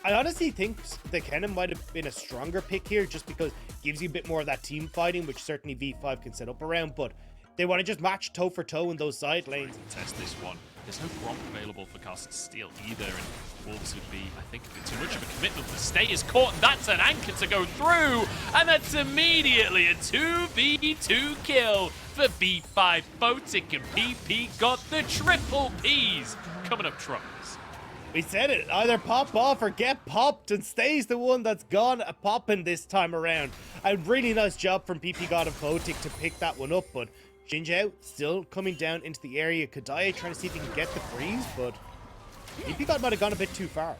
I honestly think the Kennen might have been a stronger pick here just because it gives you a bit more of that team fighting, which certainly V5 can set up around, but they want to just match toe for toe in those side lanes. Test this one. There's no Gromp available for Kaz to steal either, and Wolves would be, I think, a bit too much of a commitment. The stay is caught, and that's an anchor to go through, and that's immediately a 2v2 kill for B5. Photic and PP got the triple Ps. Coming up, Trumps. We said it, either pop off or get popped, and Stay's the one that's gone popping this time around. A really nice job from PP God and Photic to pick that one up, but Jinzhou still coming down into the area. Kadaya trying to see if he can get the freeze, but PP God might have gone a bit too far.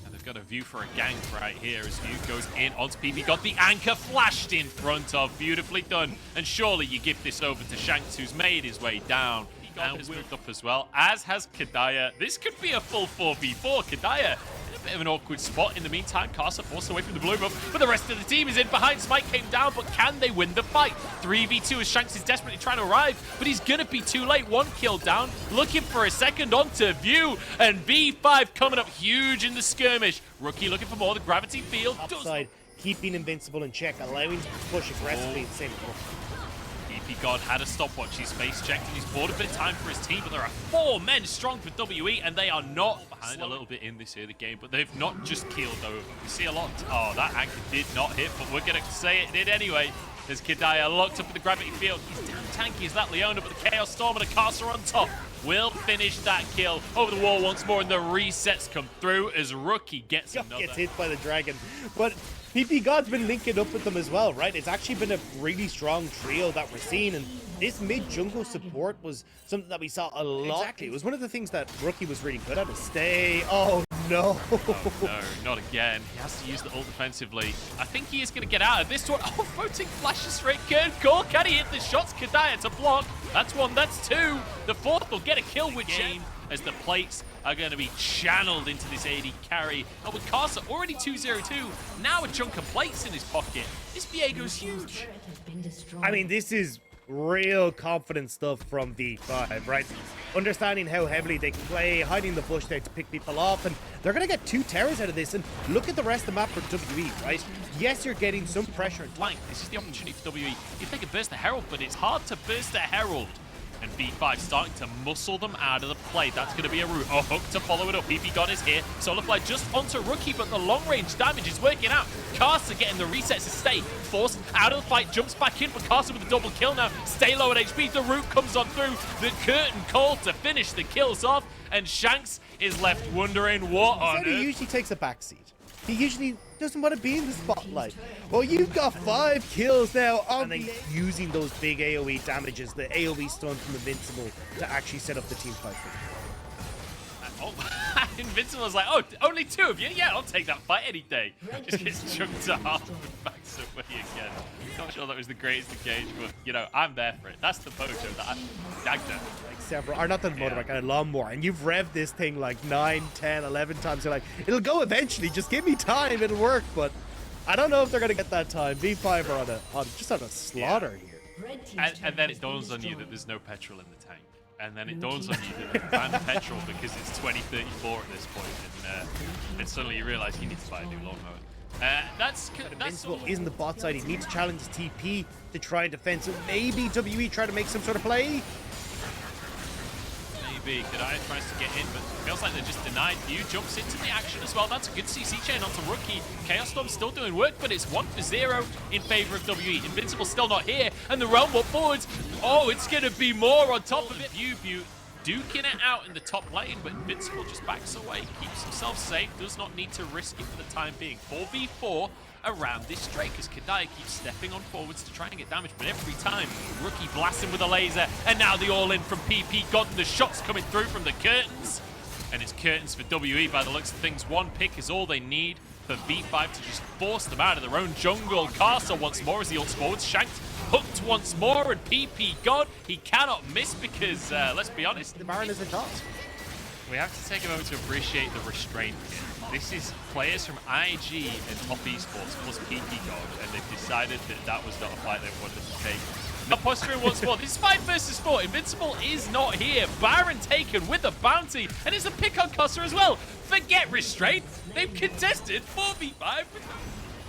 And they've got a view for a gank right here as View goes in onto PP. Got the anchor flashed in front of. Beautifully done. And surely you give this over to Shanks, who's made his way down. And has moved up as well, as has Kadaya. This could be a full 4v4. Kadaya in a bit of an awkward spot. In the meantime, Karsa forced away from the blue buff, but the rest of the team is in behind. Smite came down, but can they win the fight? 3v2 as Shanks is desperately trying to arrive, but he's gonna be too late. One kill down, looking for a second onto View, and B5 coming up huge in the skirmish. Rookie looking for more. The gravity field upside, keeping Invincible in check, allowing him to push aggressively at the same time. PP God had a stopwatch. He's face checked and he's bought a bit of time for his team, but there are 4 men strong for WE, and they are not behind a little bit in this early game, but they've not just keeled over. We see a lot. Oh, that anchor did not hit, but we're going to say it did anyway. There's Kadaya locked up in the gravity field. He's damn tanky as that Leona, but the Chaos Storm and a Karsa on top will finish that kill. Over the wall once more, and the resets come through as Rookie gets another. Gets hit by the dragon, but PP God's been linking up with them as well, right? It's actually been a really strong trio that we're seeing, and this mid-jungle support was something that we saw a lot. Exactly. It was one of the things that Rookie was really good at, is stay. Oh, no. Oh, no, not again. He has to use the ult defensively. I think he is going to get out of this one. Oh, Photic flashes straight. Curtain call. Can he hit the shots? Kadaya to block. That's 1, that's 2. The 4th will get a kill with game, as the plates are going to be channeled into this AD carry. And with Karsa already 2-0-2, now a chunk of plates in his pocket. This Viego's huge. I mean, this is real confident stuff from V5, right? Understanding how heavily they can play, hiding the bush there to pick people off, and they're going to get 2 towers out of this. And look at the rest of the map for WE, right? Yes, you're getting some pressure and flank. This is the opportunity for WE. If they can burst the Herald, but it's hard to burst the Herald. And B5 starting to muscle them out of the play. That's going to be a route. A hook to follow it up. PP God is here. Solarfly just onto Rookie, but the long-range damage is working out. Karsa getting the resets to stay. Forced out of the fight, jumps back in, but Karsa with a double kill now. Stay low at HP. The route comes on through. The curtain call to finish the kills off. And Shanks is left wondering what on earth. He usually takes a backseat. He usually doesn't want to be in the spotlight. Well, you've got 5 kills now, and then using those big AoE damages, the AoE stun from Invincible, to actually set up the team fight for you. Oh, Invincible is like, oh, only 2 of you? Yeah, I'll take that fight any day. Just gets chunked to half and backs away again. Not sure that was the greatest engage, but, you know, I'm there for it. That's the mojo that I dagged at. Like several, or not the motorbike, a lawnmower, and you've revved this thing like 9, 10, 11 times. You're like, it'll go eventually, just give me time, it'll work, but I don't know if they're going to get that time. V5 are just on a slaughter here. And then it dawns on you that there's no petrol in the tank. And then it dawns on you that you ban petrol because it's 2034 at this point, and suddenly you realize you need to buy a new lawnmower. That's Invincible isn't the bot side. He needs to challenge his TP to try and defend. So maybe WE try to make some sort of play. Maybe Kadaya tries to get in, but feels like they're just denied. View jumps into the action as well. That's a good CC chain onto Rookie. Chaos Storm still doing work, but it's 1-0 in favor of WE. Invincible still not here, and the realm will forwards. Oh, it's going to be more on top of it. View duking it out in the top lane, but Invincible just backs away, keeps himself safe, does not need to risk it for the time being. 4v4 around this Drake as Kadaya keeps stepping on forwards to try and get damage, but every time Rookie blasts him with a laser, and now the all-in from PP God, and the shots coming through from the curtains. And it's curtains for WE by the looks of things. 1 pick is all they need for B5 to just force them out of their own jungle. Karsa once more as he ults forwards, shanked, hooked once more, and PP God, he cannot miss because, let's be honest, the Baron is a dot. We have to take a moment to appreciate the restraint here. This is players from IG and Top Esports plus PP God, and they've decided that that was not a fight they wanted to take. posturing once more. This is 5 versus 4. Invincible is not here. Baron taken with a bounty, and it's a pick on Kosa as well. Forget restraint. They've contested 4v5.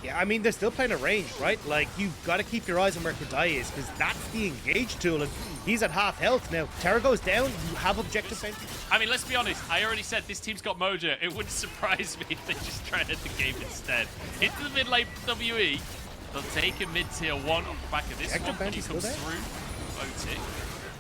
Yeah, I mean, they're still playing a range, right? Like, you've got to keep your eyes on where Kadai is, because that's the engage tool, and he's at half health now. Terra goes down, you have objective bounty. I mean, let's be honest. I already said this team's got Mojo. It wouldn't surprise me if they just try to end the game instead. Into the mid lane for WE. They'll take a mid-tier 1 off the back of this one when he comes through. Voting.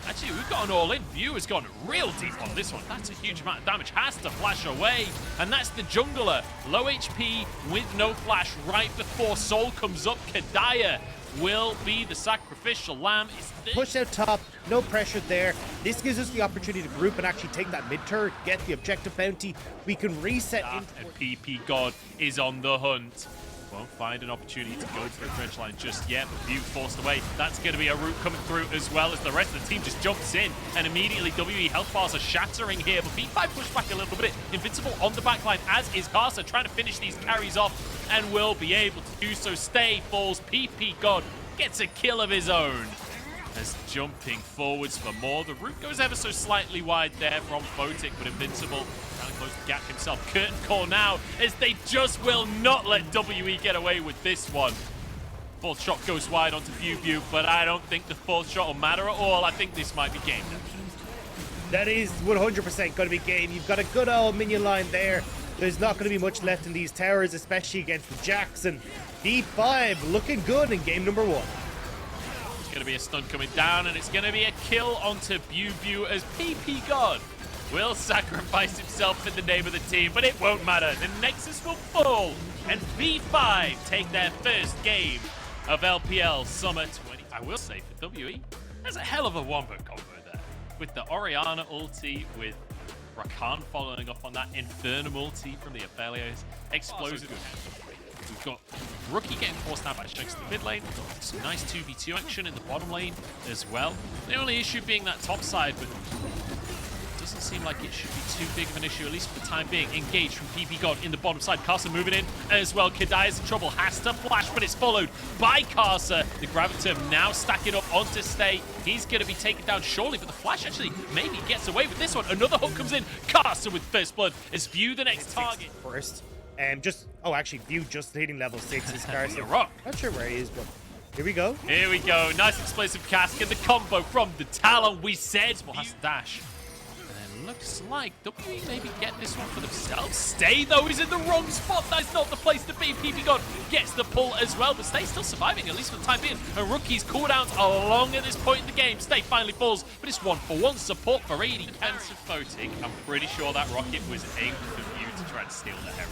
Actually, we've got an all-in. View has gone real deep on this one. That's a huge amount of damage. Has to flash away. And that's the jungler. Low HP with no flash right before Soul comes up. Kadaya will be the sacrificial lamb. Push out top, no pressure there. This gives us the opportunity to group and actually take that mid turret, get the objective bounty. We can reset into... And PP God is on the hunt. Won't find an opportunity to go for a trench line just yet, but View forced away. That's going to be a route coming through as well as the rest of the team just jumps in, and immediately WE health bars are shattering here, but B5 pushed back a little bit. Invincible on the backline, as is Karsa, trying to finish these carries off, and will be able to do so. Stay falls. PP God gets a kill of his own. As jumping forwards for more. The route goes ever so slightly wide there from Photic, but Invincible trying to close the gap himself. Curtain call now, as they just will not let WE get away with this one. Fourth shot goes wide onto View, but I don't think the fourth shot will matter at all. I think this might be game. That is 100% going to be game. You've got a good old minion line there. There's not going to be much left in these towers, especially against the Jackson. B5 looking good in game number 1. Going to be a stun coming down, and it's going to be a kill onto View as PP God will sacrifice himself in the name of the team, but it won't matter. The Nexus will fall, and B5 take their first game of LPL Summer 20. I will say for WE, there's a hell of a wombo combo there. With the Orianna ulti, with Rakan following up on that Infernum ulti from the Aphelios. Explosive. We've got Rookie getting forced out by Shanks in the mid lane. Some nice 2v2 action in the bottom lane as well. The only issue being that top side, but it doesn't seem like it should be too big of an issue, at least for the time being. Engaged from PP God in the bottom side. Karsa moving in as well. Kadaya's in trouble. Has to flash, but it's followed by Karsa. The Gravitum now stacking up onto Stay. He's going to be taken down surely, but the flash actually maybe gets away with this one. Another hook comes in. Karsa with first blood is View the next target. First. Actually, View just hitting level 6 is Karsa. Rock. Not sure where he is, but here we go. Here we go. Nice explosive cask and the combo from the Talon. We said has to dash. And it looks like WE maybe get this one for themselves. Stay, though, is in the wrong spot. That's not the place to be. PP God gets the pull as well, but Stay still surviving, at least for the time being. And Rookie's cooldowns are long at this point in the game. Stay finally falls, but it's 1-for-1 support for 80 cancer Photic. I'm pretty sure that rocket was aimed for View to try and steal the Herald.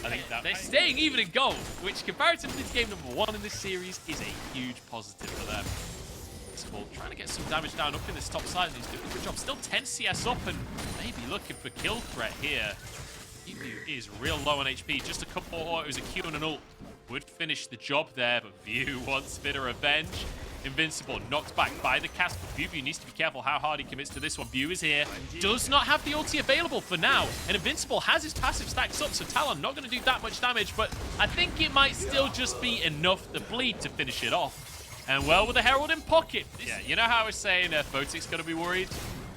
I think that they're staying even in gold, which comparatively to game number 1 in this series is a huge positive for them. Small trying to get some damage down up in this top side, and he's doing a good job. Still 10 CS up and maybe looking for kill threat here. View is real low on HP. Just a couple more autos, a Q and an ult would finish the job there, but View wants a bit of revenge. Invincible knocked back by the cast, but View needs to be careful how hard he commits to this one. View is here, does not have the ulti available for now, and Invincible has his passive stacks up, so Talon not going to do that much damage, but I think it might still just be enough to bleed to finish it off. And well, with the Herald in pocket. Yeah, you know how I was saying Photic's going to be worried?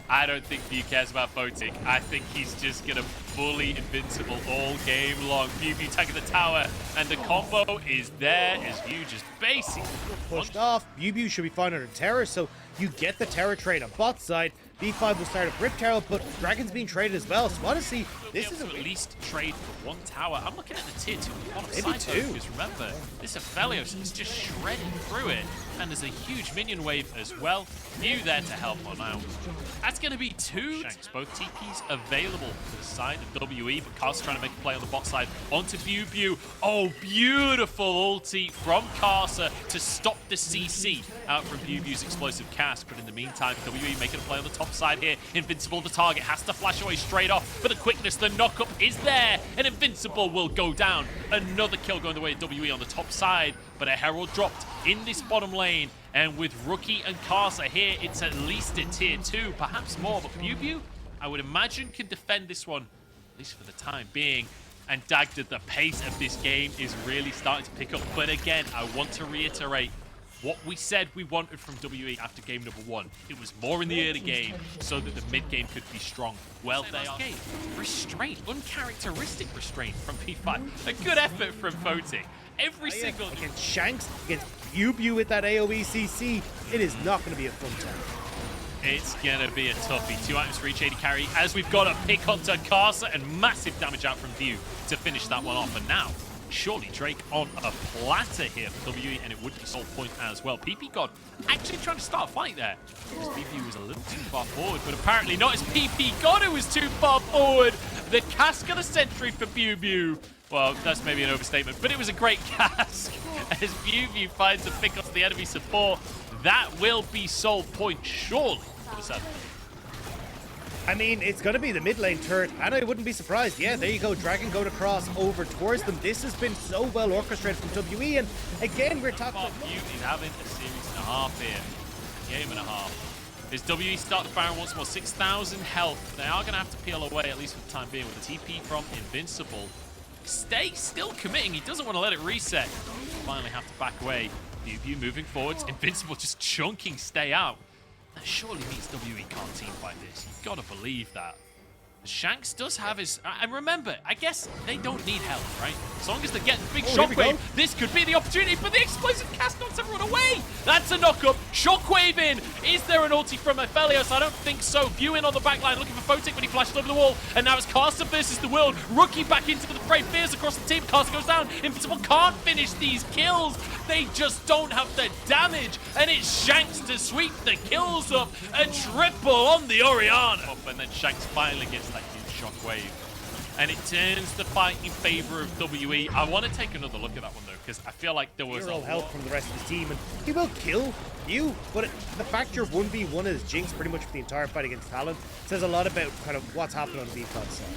I don't think View cares about Photic. I think he's just going to bully Invincible all game long. View tagging the tower, and the combo is there as View just basically pushed off. View should be fine under Terror, so you get the Terror trade on bot side. B5 will start a Rip Terror, but Dragon's being traded as well, so honestly, this is at least trade for 1 tower. I'm looking at the tier 2 bottom maybe side, 2. Because remember, this Aphelios is just shredding through it, and there's a huge minion wave as well. View there to help on out. That's going to be 2 Shanks. Both TPs available for the side of WE, but Karsa trying to make a play on the bot side onto View. Oh, beautiful ulti from Karsa to stop the CC out from View's explosive cast. But in the meantime, WE making a play on the top side here. Invincible, the target, has to flash away straight off, but the quickness, the knock-up is there, and Invincible will go down. Another kill going the way of WE on the top side, but a Herald dropped in this bottom lane, and with Rookie and Karsa here, it's at least a tier 2, perhaps more, but View, I would imagine, can defend this one, at least for the time being. And Dagda, the pace of this game is really starting to pick up, but again, I want to reiterate, what we said we wanted from WE after game number 1. It was more in the early game so that the mid game could be strong. Well, they are. Restraint, uncharacteristic restraint from P5. A good effort from Photic. Every single against Shanks, against BuBu with that AoE CC, it is not going to be a fun time. It's going to be a toughie. 2 items for each AD carry as we've got a pick onto Kaza and massive damage out from View to finish that one off. And now, surely Drake on a platter here for WE, and it would be sold point as well. PP God actually trying to start a fight there. Because PP was a little too far forward, but apparently not as PP God who was too far forward. The cask of the century for BuBu. Well, that's maybe an overstatement, but it was a great cask as BuBu finds a pick onto the enemy support. That will be sold point, surely, for the South. I mean, it's going to be the mid lane turret, and I wouldn't be surprised. Yeah, there you go, Dragon going across over towards them. This has been so well orchestrated from WE, and again, we're talking about... Beauty's having a series and a half here. Game and a half. As WE start the Baron once more, 6,000 health. They are going to have to peel away, at least for the time being, with the TP from Invincible. Stay still committing. He doesn't want to let it reset. Finally have to back away. BuBu moving forwards. Invincible just chunking Stay out. That surely means WE can't team fight this. You've got to believe that. Shanks does have his... And remember, I guess they don't need help, right? As long as they get the big shockwave, this could be the opportunity, but the explosive cast knocks everyone away. That's a knock-up. Shockwave in. Is there an ulti from Aphelios? I don't think so. View in on the back line, looking for Photic when he flashed over the wall. And now it's Carson versus the world. Rookie back into the fray. Fears across the team. Carson goes down. Invincible can't finish these kills. They just don't have the damage. And it's Shanks to sweep the kills up. A triple on the Orianna. And then Shanks finally gets that huge shockwave. And it turns the fight in favor of WE. I want to take another look at that one, though, because I feel like there was zero help from the rest of the team, and he will kill you. But the fact you're 1v1 as Jinx pretty much for the entire fight against Talon says a lot about kind of what's happening on the V5 side.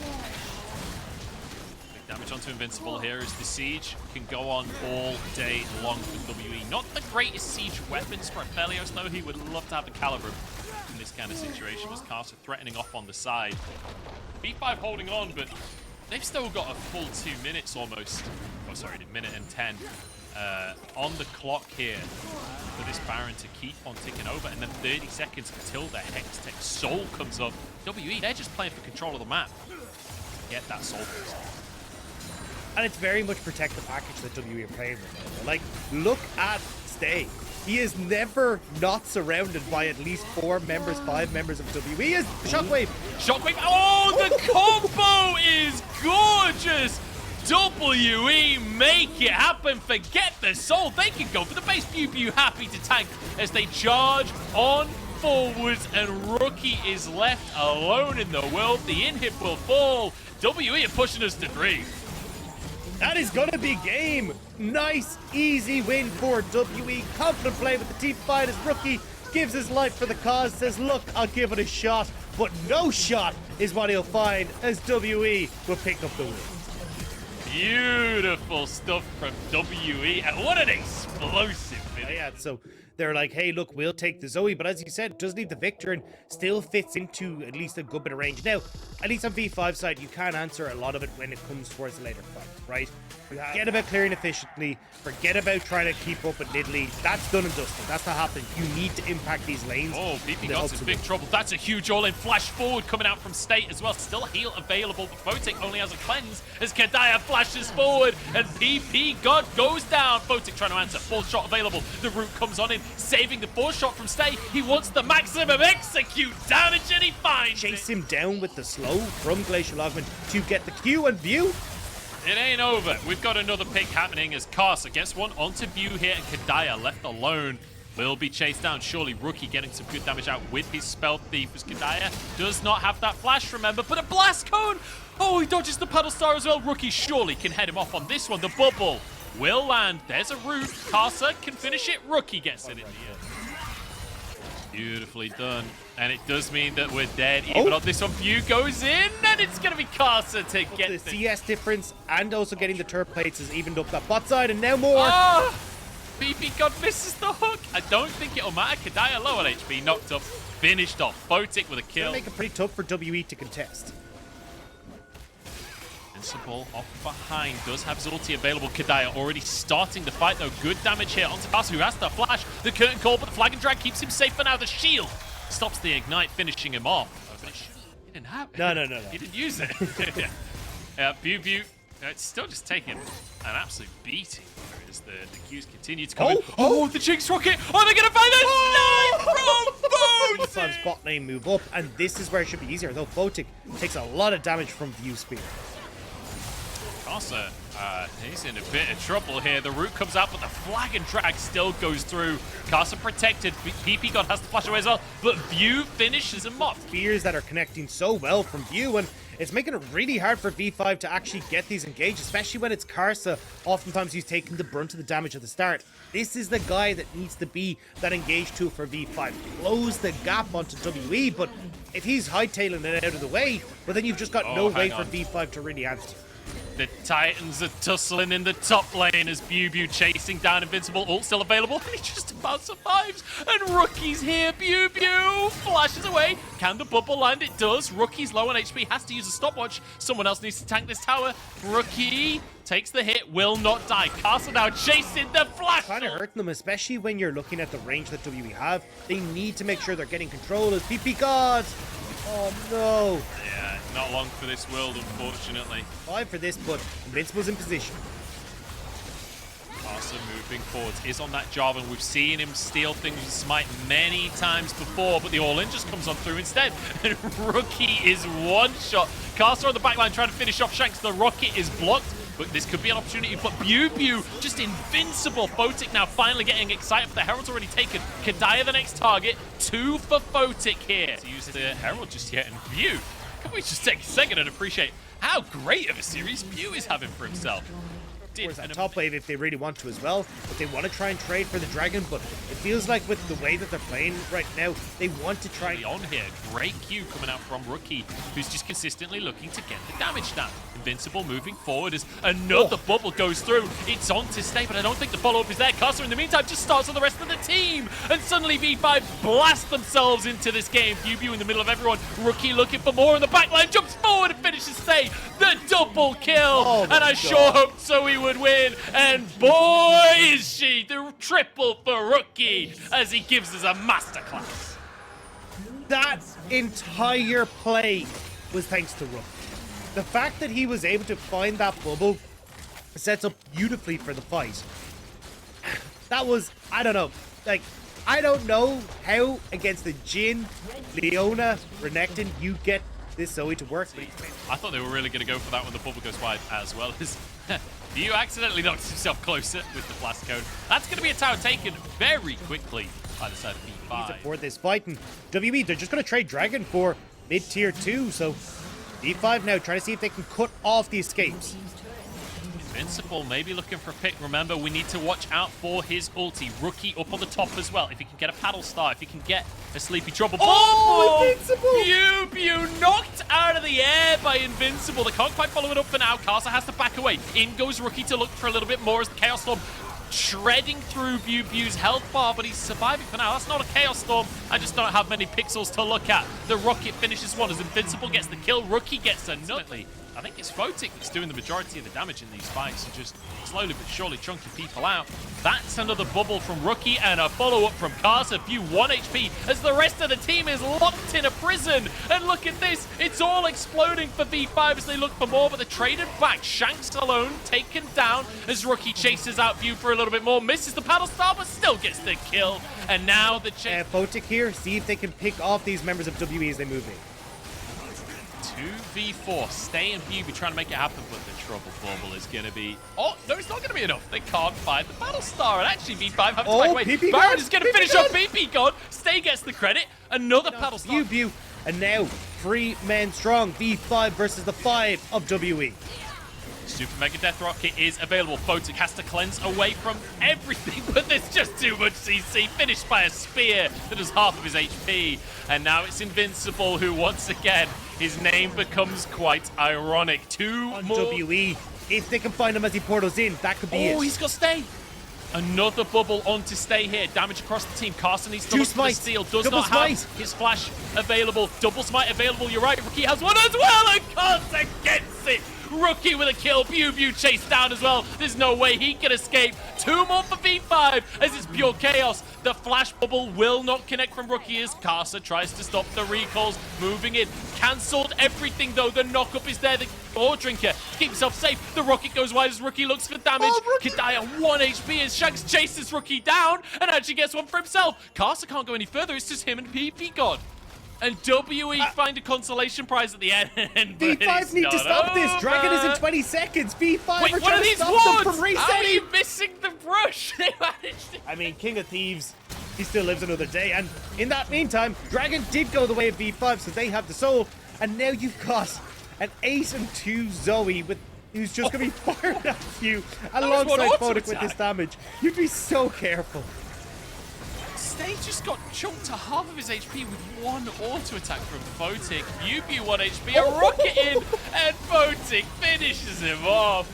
Damage onto Invincible here as the Siege can go on all day long for WE. Not the greatest Siege weapons for Aphelios, though. He would love to have the Calibrum in this kind of situation, as Carson threatening off on the side. B5 holding on, but they've still got a full 2 minutes almost. Oh, sorry, a minute and 10 on the clock here for this Baron to keep on ticking over, and then 30 seconds until the Hextech Soul comes up. WE, they're just playing for control of the map. Get that Soul first. And it's very much protect the package that WE are playing with. Like, look at Stay. He is never not surrounded by at least 4 members, 5 members of WE. He is Shockwave. Shockwave. Oh, the combo is gorgeous. WE make it happen. Forget the soul. They can go for the base. BuBu happy to tank as they charge on forwards, and Rookie is left alone in the world. The inhib will fall. WE are pushing us to 3. That is going to be game. Nice, easy win for WE. Confident play with the team fight as Rookie gives his life for the cause. Says, look, I'll give it a shot. But no shot is what he'll find as WE will pick up the win. Beautiful stuff from WE. And what an explosive finish. Yeah, so they're like, hey, look, we'll take the Zoe. But as you said, does need the Victor and still fits into at least a good bit of range. Now, at least on V5 side, you can answer a lot of it when it comes towards the later fight, right? Forget about clearing efficiently. Forget about trying to keep up with Nidalee. That's done and dusted. That's not happening. You need to impact these lanes. Oh, BP got in big trouble. That's a huge all-in flash forward coming out from State as well. Still heal available, but Photic only has a cleanse as Kadaya flashes forward and PP God goes down. Photic trying to answer. 4th shot available. The root comes on in, saving the 4th shot from Stay. He wants the maximum execute damage and he finds Chase him down with the slow from Glacial Augment to get the Q and View. It ain't over. We've got another pick happening as Karsa gets one onto View here, and Kadaya left alone will be chased down. Surely Rookie getting some good damage out with his Spell Thief as Kadaya does not have that flash, remember, but a Blast Cone! Oh, he dodges the Paddle Star as well. Rookie surely can head him off on this one. The bubble will land. There's a root. Karsa can finish it. Rookie gets it in the end. Beautifully done. And it does mean that we're dead. Even on this one, View goes in, and it's going to be Karsa to get the CS difference, and also getting the turret plates has evened up that bot side, and now more. Oh, BP God misses the hook. I don't think it'll matter. Kadaya low on HP, knocked up, finished off. Photic with a kill. It'll make it pretty tough for WE to contest. Invincible off behind, does have his ulti available. Kadaya already starting the fight though. Good damage here onto Kasa, who has the flash. The curtain call, but the flag and drag keeps him safe for now. The shield stops the ignite, finishing him off. He didn't have it. No. He didn't use it. Bew. It's still just taking an absolute beating as the Qs continue to come in. Oh, the Jinx rocket! Oh, they're gonna find this! Sometimes bot lane move up, and this is where it should be easier, though Photic takes a lot of damage from View Spear. Kasa, he's in a bit of trouble here. The root comes out, but the flag and drag still goes through. Kasa protected. PP God has to flash away as well, but View finishes him off. Spears that are connecting so well from View, and it's making it really hard for V5 to actually get these engaged, especially when it's Karsa. Oftentimes he's taking the brunt of the damage at the start. This is the guy that needs to be that engaged tool for V5. Close the gap onto WE, but if he's hightailing it out of the way, well then you've just got no way for V5 to really answer. The Titans are tussling in the top lane as Bew chasing down Invincible. Ult still available, and he just about survives. And Rookie's here. Bew flashes away. Can the bubble land? It does. Rookie's low on HP, has to use a stopwatch. Someone else needs to tank this tower. Rookie takes the hit, will not die. Castle now chasing the flash. Kind of hurting them, especially when you're looking at the range that WE have. They need to make sure they're getting control as PP gods. Oh no. Yeah, not long for this world, unfortunately. 5 for this, but Invincible's in position. Kasa moving forwards, is on that job, and we've seen him steal things with Smite many times before, but the all-in just comes on through instead. And Rookie is one shot. Kasa on the backline trying to finish off Shanks. The rocket is blocked, but this could be an opportunity. But Bew just invincible. Photic now finally getting excited. The Herald's already taken. Kadaya the next target. 2 for Photic here. To use the Herald just yet, and Bew. Can we just take a second and appreciate how great of a series Bew is having for himself? That top wave if they really want to as well, but they want to try and trade for the dragon, but it feels like with the way that they're playing right now, they want to try on here. Great Q coming out from Rookie, who's just consistently looking to get the damage down. Invincible moving forward as another bubble goes through. It's on to stay, but I don't think the follow-up is there. Kasa in the meantime just starts on the rest of the team, and suddenly V5 blast themselves into this game. Bew in the middle of everyone. Rookie looking for more in the backline, jumps forward and finishes stay. The double kill, and I sure hoped so he would win, and boy is she, the triple for Rookie as he gives us a masterclass. That entire play was thanks to Rook. The fact that he was able to find that bubble sets up beautifully for the fight. That was, I don't know, like, I don't know how against the Jhin, Leona, Renekton you get this Zoe to work, but I thought they were really going to go for that when the bubble goes wide as well as Bew accidentally knocks himself closer with the blast cone. That's going to be a tower taken very quickly by the side of V5. For this fight, and WE, they're just going to trade Dragon for mid-tier 2, so V5 now trying to see if they can cut off the escapes. Invincible maybe looking for a pick. Remember, we need to watch out for his ulti. Rookie up on the top as well. If he can get a paddle star, if he can get a sleepy trouble. Oh, Invincible! Bew knocked out of the air by Invincible. They can't quite follow it up for now. Kasa has to back away. In goes Rookie to look for a little bit more as the Chaos Storm shredding through Bew's health bar, but he's surviving for now. That's not a Chaos Storm. I just don't have many pixels to look at. The rocket finishes one as Invincible gets the kill. Rookie gets another. I think it's Photic that's doing the majority of the damage in these fights and just slowly but surely chunking people out. That's another bubble from Rookie and a follow-up from Kasa. Bew 1 HP as the rest of the team is locked in a prison. And look at this. It's all exploding for V5 as they look for more, but they're traded back. Shanks alone taken down as Rookie chases out Bew for a little bit more. Misses the paddle star, but still gets the kill. And now the chase. Photic here, see if they can pick off these members of WE as they move in. 2v4, Stay and Bew trying to make it happen, but the trouble bubble is going to be... Oh, no, it's not going to be enough. They can't find the battle star, and actually V5 have to back away. Baron is going to finish off PP God. Stay gets the credit. Another paddle star. Bew, and now 3 men strong. V5 versus the 5 of WE. Super Mega Death Rocket is available. Photic has to cleanse away from everything, but there's just too much CC. Finished by a spear that is half of his HP. And now it's Invincible who, once again, his name becomes quite ironic. 2 more. WE, if they can find him as he portals in, that could be it. Oh, he's got Stay. Another bubble on to Stay here. Damage across the team. Carson needs to look for the steal. Does not have his flash available. Double smite available. You're right. Rookie has one as well, and Carson gets it Rookie with a kill. Pew chased down as well. There's no way he can escape. 2 more for V5 as it's pure chaos. The flash bubble will not connect from Rookie as Kaza tries to stop the recalls. Moving in. Cancelled everything though. The knock-up is there. The ore drinker to keep himself safe. The rocket goes wide as Rookie looks for damage. Kadaya 1 HP as Shanks chases Rookie down and actually gets one for himself. Kaza can't go any further. It's just him and PP God. And WE find a consolation prize at the end. V5 need to stop this. Dragon is in 20 seconds. V5 Wait, are what trying are to these stop wards? them from resetting. How are you missing the brush? They managed to... I mean, King of Thieves, he still lives another day. And in that meantime, Dragon did go the way of V5, so they have the soul. And now you've got an Ace and 2 Zoe with who's just going to be fired at you alongside Photic with this damage. You'd be so careful. They just got chunked to half of his HP with 1 auto attack from Photic. Yubi 1 HP, a rocket in, and Photic finishes him off.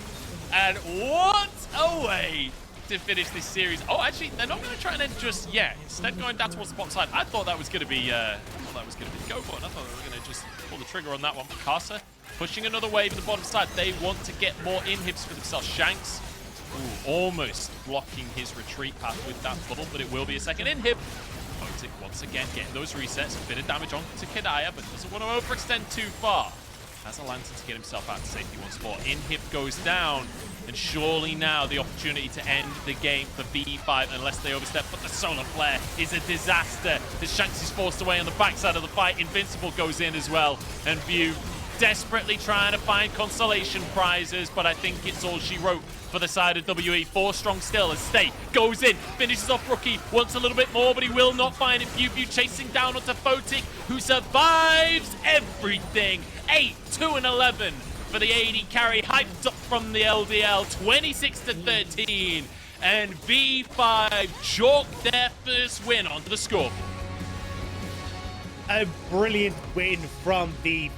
And what a way to finish this series. Oh, actually, they're not going to try and end just yet. Instead, going down towards the bottom side. I thought that was going to be, the go button. I thought they were going to just pull the trigger on that one. Kaza pushing another wave to the bottom side. They want to get more inhibs for themselves. Shanks. Ooh, almost blocking his retreat path with that bubble, but it will be a second inhib. Photic once again getting those resets, a bit of damage onto Kadaya, but doesn't want to overextend too far. Has a lantern to get himself out to safety once more. Inhib goes down, and surely now the opportunity to end the game for V5 unless they overstep, but the solar flare is a disaster. The Shanks is forced away on the backside of the fight. Invincible goes in as well, and View desperately trying to find consolation prizes, but I think it's all she wrote for the side of WE. 4 strong still as Stay goes in, finishes off Rookie, wants a little bit more, but he will not find it. View chasing down onto Photic, who survives everything. 8, 2, and 11 for the AD carry, hyped up from the LDL, 26-13, and V5 chalk their first win onto the score. A brilliant win from V5.